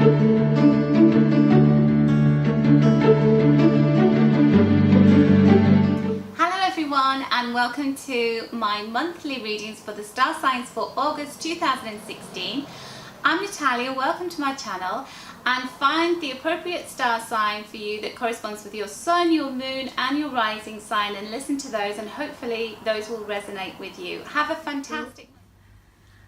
Hello everyone, and welcome to my monthly readings for the star signs for August 2016. I'm Natalia, welcome to my channel, and find the appropriate star sign for you that corresponds with your sun, your moon and your rising sign, and listen to those, and hopefully those will resonate with you. Have a fantastic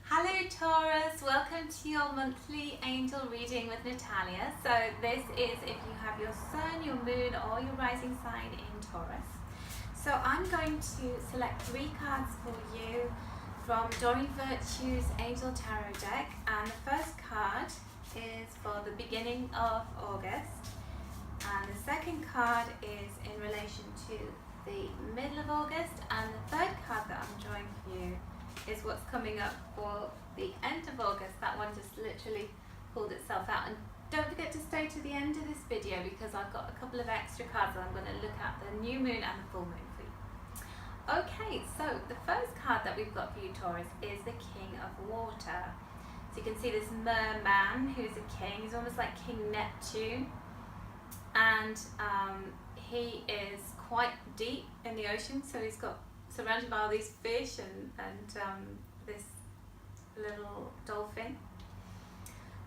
Hello Taurus, welcome to your monthly angel reading with Natalia. So this is if you have your sun, your moon or your rising sign in Taurus. So I'm going to select 3 cards for you from Doreen Virtue's Angel Tarot deck, and the first card is for the beginning of August, and the second card is in relation to the middle of August, and the third card that I'm drawing for you is what's coming up for the end of August. That one just literally pulled itself out. And don't forget to stay to the end of this video because I've got a couple of extra cards that I'm going to look at the new moon and the full moon for you. Okay, so the first card that we've got for you, Taurus, is the King of Water. So you can see this merman who's a king. He's almost like King Neptune, and he is quite deep in the ocean, so he's got surrounded by all these fish and this little dolphin.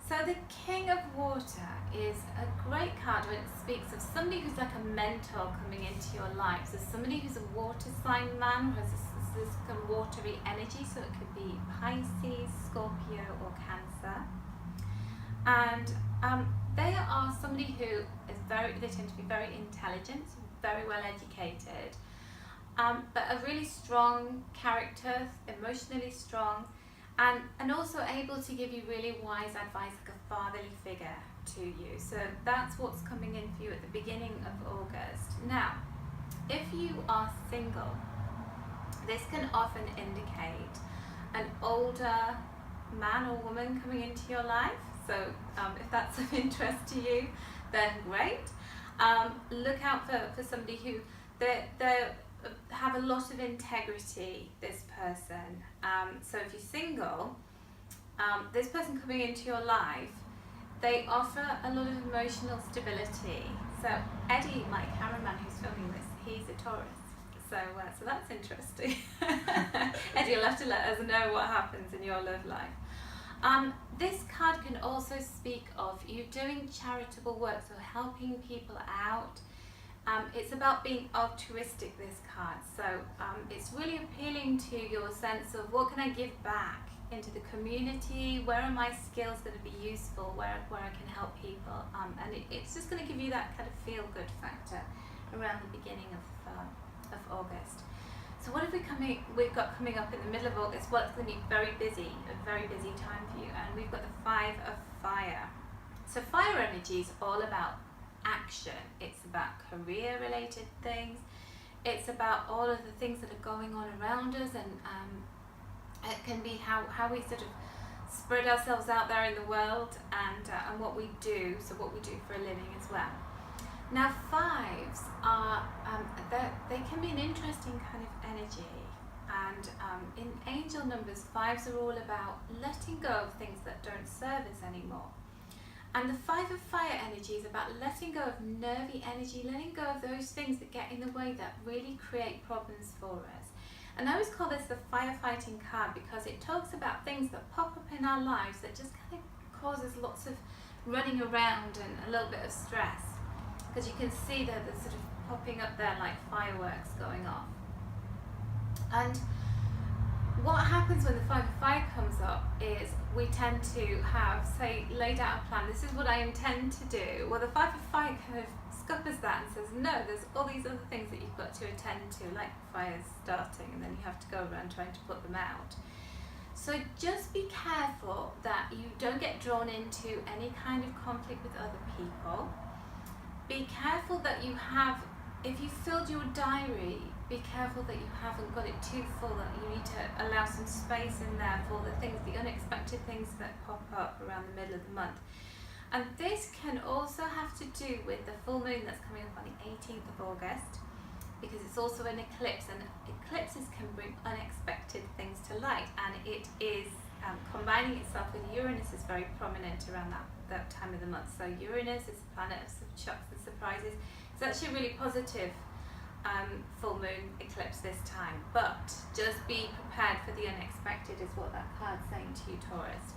So the King of Water is a great card when it speaks of somebody who's like a mentor coming into your life. So somebody who's a water sign man, who has this kind of watery energy, so it could be Pisces, Scorpio or Cancer. And they are somebody who is they tend to be very intelligent, very well educated, but a really strong character, emotionally strong, and also able to give you really wise advice, like a fatherly figure to you. So that's what's coming in for you at the beginning of August. Now, if you are single, this can often indicate an older man or woman coming into your life. So if that's of interest to you, then great. Look out for somebody who they have a lot of integrity, this person. So if you're single, this person coming into your life, they offer a lot of emotional stability. So Eddie, my cameraman who's filming this, he's a Taurus. So that's interesting. Eddie, you'll have to let us know what happens in your love life. This card can also speak of you doing charitable work, so helping people out. It's about being altruistic, this card. So it's really appealing to your sense of what can I give back into the community, where are my skills going to be useful, where I can help people. And it's just going to give you that kind of feel-good factor around the beginning of August. So what have we've got coming up in the middle of August? Well, it's going to be very busy, a very busy time for you. And we've got the 5 of Fire. So fire energy is all about action. It's about career related things. It's about all of the things that are going on around us, and it can be how we sort of spread ourselves out there in the world, and what we do, so what we do for a living as well. Now 5s are they can be an interesting kind of energy, and in angel numbers 5s are all about letting go of things that don't serve us anymore. And the 5 of Fire energy is about letting go of nervy energy, letting go of those things that get in the way, that really create problems for us. And I always call this the firefighting card because it talks about things that pop up in our lives that just kind of causes lots of running around and a little bit of stress. Because you can see that they're sort of popping up there like fireworks going off. And what happens when the 5 of Fire comes up is we tend to have, say, laid out a plan. This is what I intend to do. Well, the 5 of Fire kind of scuppers that and says, no, there's all these other things that you've got to attend to, like fires starting, and then you have to go around trying to put them out. So just be careful that you don't get drawn into any kind of conflict with other people. Be careful that you have, if you filled your diary, be careful that you haven't got it too full, that you need to allow some space in there for the things, the unexpected things that pop up around the middle of the month. And this can also have to do with the full moon that's coming up on the 18th of August, because it's also an eclipse, and eclipses can bring unexpected things to light, and it is combining itself with Uranus is very prominent around that time of the month. So Uranus is the planet of shocks and surprises. It's actually a really positive full moon eclipse this time, but just be prepared for the unexpected is what that card's saying to you, Taurus.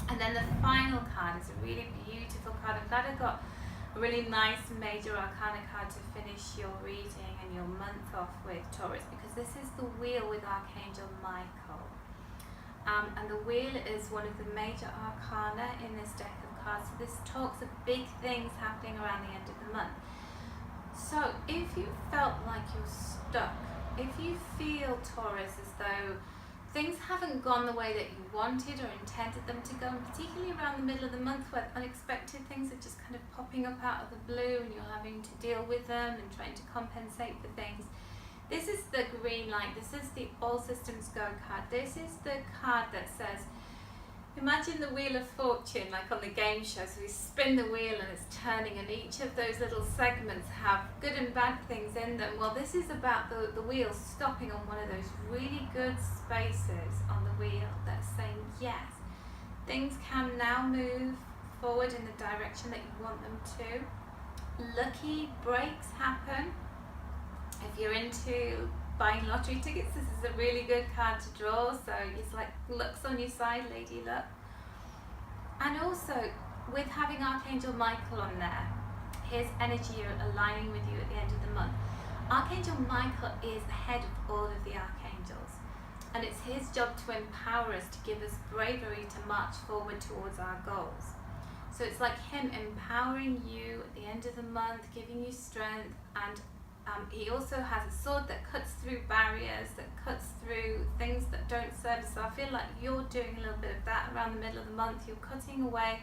And then the final card is a really beautiful card. I'm glad I got a really nice major arcana card to finish your reading and your month off with, Taurus, because this is the wheel with Archangel Michael. And the wheel is one of the major arcana in this deck of cards. So this talks of big things happening around the end of the month. So if you felt like you're stuck, if you feel, Taurus, as though things haven't gone the way that you wanted or intended them to go, and particularly around the middle of the month where unexpected things are just kind of popping up out of the blue and you're having to deal with them and trying to compensate for things, this is the green light. This is the all systems go card. This is the card that says, imagine the Wheel of Fortune, like on the game show. So we spin the wheel and it's turning, and each of those little segments have good and bad things in them. Well, this is about the wheel stopping on one of those really good spaces on the wheel that's saying, yes, things can now move forward in the direction that you want them to. Lucky breaks happen. If you're into buying lottery tickets, this is a really good card to draw, so it's like luck's on your side, lady luck. And also with having Archangel Michael on there, his energy aligning with you at the end of the month. Archangel Michael is the head of all of the archangels, and it's his job to empower us, to give us bravery to march forward towards our goals. So it's like him empowering you at the end of the month, giving you strength, and he also has a sword that cuts through barriers, that cuts through things that don't serve us. So I feel like you're doing a little bit of that around the middle of the month. You're cutting away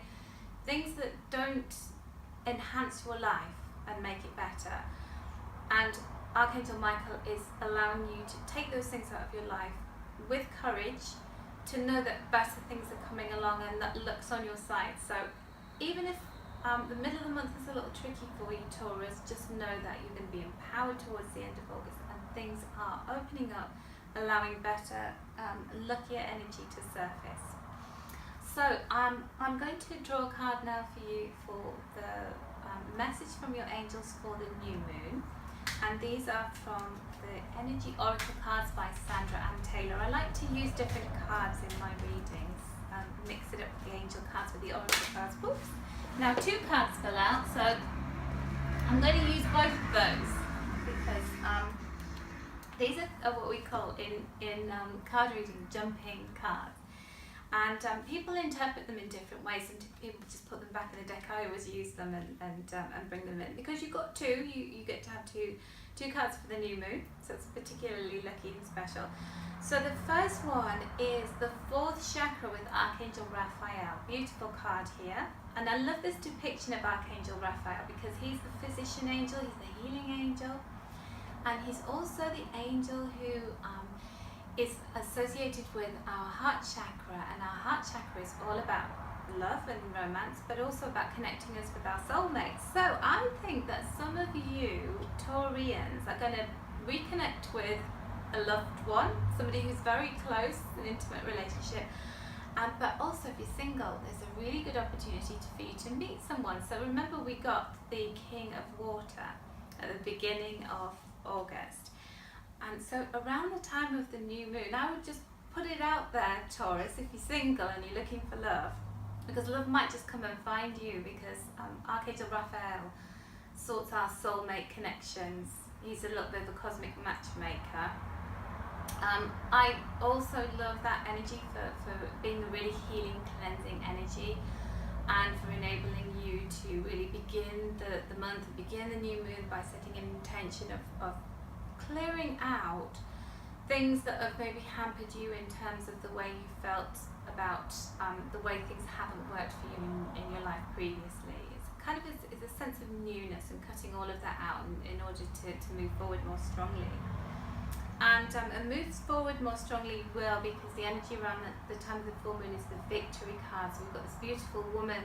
things that don't enhance your life and make it better. And Archangel Michael is allowing you to take those things out of your life with courage, to know that better things are coming along and that luck's on your side. So even if the middle of the month is a little tricky for you, Taurus, just know that you're going to be empowered towards the end of August, and things are opening up, allowing better, luckier energy to surface. So I'm going to draw a card now for you for the message from your angels for the new moon, and these are from the Energy Oracle cards by Sandra and Taylor. I like to use different cards in my readings, mix it up with the angel cards with the oracle cards. Oops. Now 2 cards fell out, so I'm going to use both of those because these are what we call in card reading jumping cards, and people interpret them in different ways. Some people just put them back in the deck. I always use them and bring them in because you've got 2. You get to have two cards for the new moon, so it's particularly lucky and special. So the first one is the 4th chakra with Archangel Raphael. Beautiful card here. And I love this depiction of Archangel Raphael because he's the physician angel, he's the healing angel, and he's also the angel who is associated with our heart chakra. And our heart chakra is all about love and romance, but also about connecting us with our soulmates. So I think that some of you Taurians are going to reconnect with a loved one, somebody who's very close, an intimate relationship. But also if you're single, there's a really good opportunity for you to meet someone. So remember, we got the King of Water at the beginning of August. And so around the time of the new moon, I would just put it out there, Taurus, if you're single and you're looking for love, because love might just come and find you, because Archangel Raphael sorts our soulmate connections. He's a little bit of a cosmic matchmaker. I also love that energy for being a really healing, cleansing energy, and for enabling you to really begin the month and begin the new moon by setting an intention of clearing out things that have maybe hampered you in terms of the way you felt about the way things haven't worked for you in your life previously. It's kind of it's a sense of newness and cutting all of that out in order to move forward more strongly. And moves forward more strongly will, because the energy around the time of the full moon is the victory card. So we've got this beautiful woman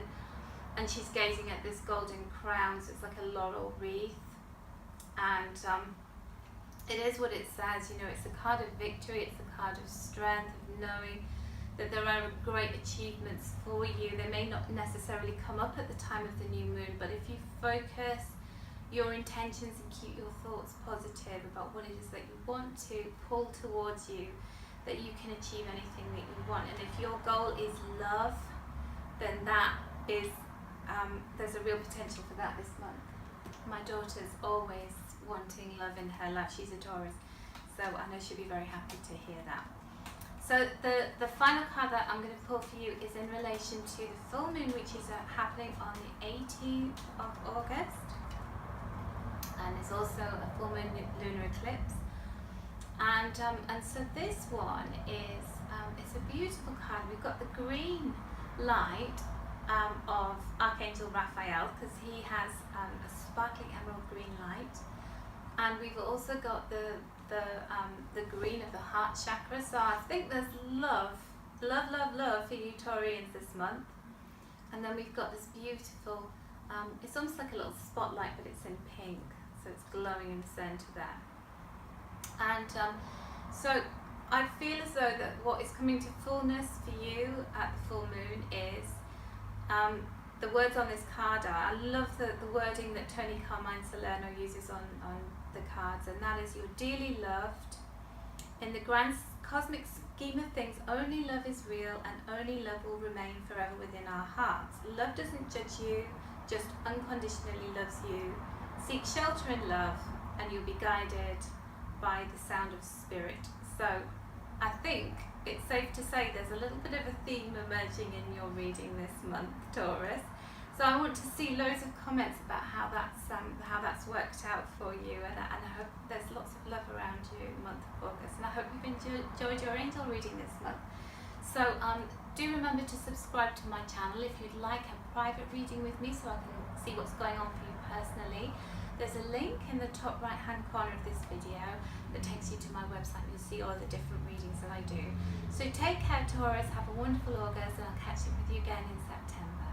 and she's gazing at this golden crown, so it's like a laurel wreath, and it is what it says, you know, it's a card of victory, it's a card of strength, of knowing that there are great achievements for you. They may not necessarily come up at the time of the new moon, but if you focus your intentions and keep your thoughts positive about what it is that you want to pull towards you, that you can achieve anything that you want. And if your goal is love, then that is, there's a real potential for that this month. My daughter's always wanting love in her life. She's a Taurus, so I know she'll be very happy to hear that. So the final card that I'm going to pull for you is in relation to the full moon, which is happening on the 18th of August. And it's also a full moon lunar eclipse. And so this one is, it's a beautiful card. We've got the green light of Archangel Raphael, because he has a sparkling emerald green light. And we've also got the green of the heart chakra. So I think there's love for you Taurians this month. And then we've got this beautiful, it's almost like a little spotlight, but it's in pink, so it's glowing in the center there. And so I feel as though that what is coming to fullness for you at the full moon is, the words on this card are, I love the wording that Tony Carmine Salerno uses on the cards, and that is, you're dearly loved. In the grand cosmic scheme of things, only love is real, and only love will remain forever within our hearts. Love doesn't judge you, just unconditionally loves you. Seek shelter in love, and you'll be guided by the sound of spirit. So I think it's safe to say there's a little bit of a theme emerging in your reading this month, Taurus. So I want to see loads of comments about how that's worked out for you, and I hope there's lots of love around you in the month of August, and I hope you've enjoyed your angel reading this month. So do remember to subscribe to my channel if you'd like a private reading with me, so I can see what's going on for you personally. There's a link in the top right hand corner of this video that takes you to my website. You'll see all the different readings that I do. So take care, Taurus, have a wonderful August, and I'll catch up with you again in September.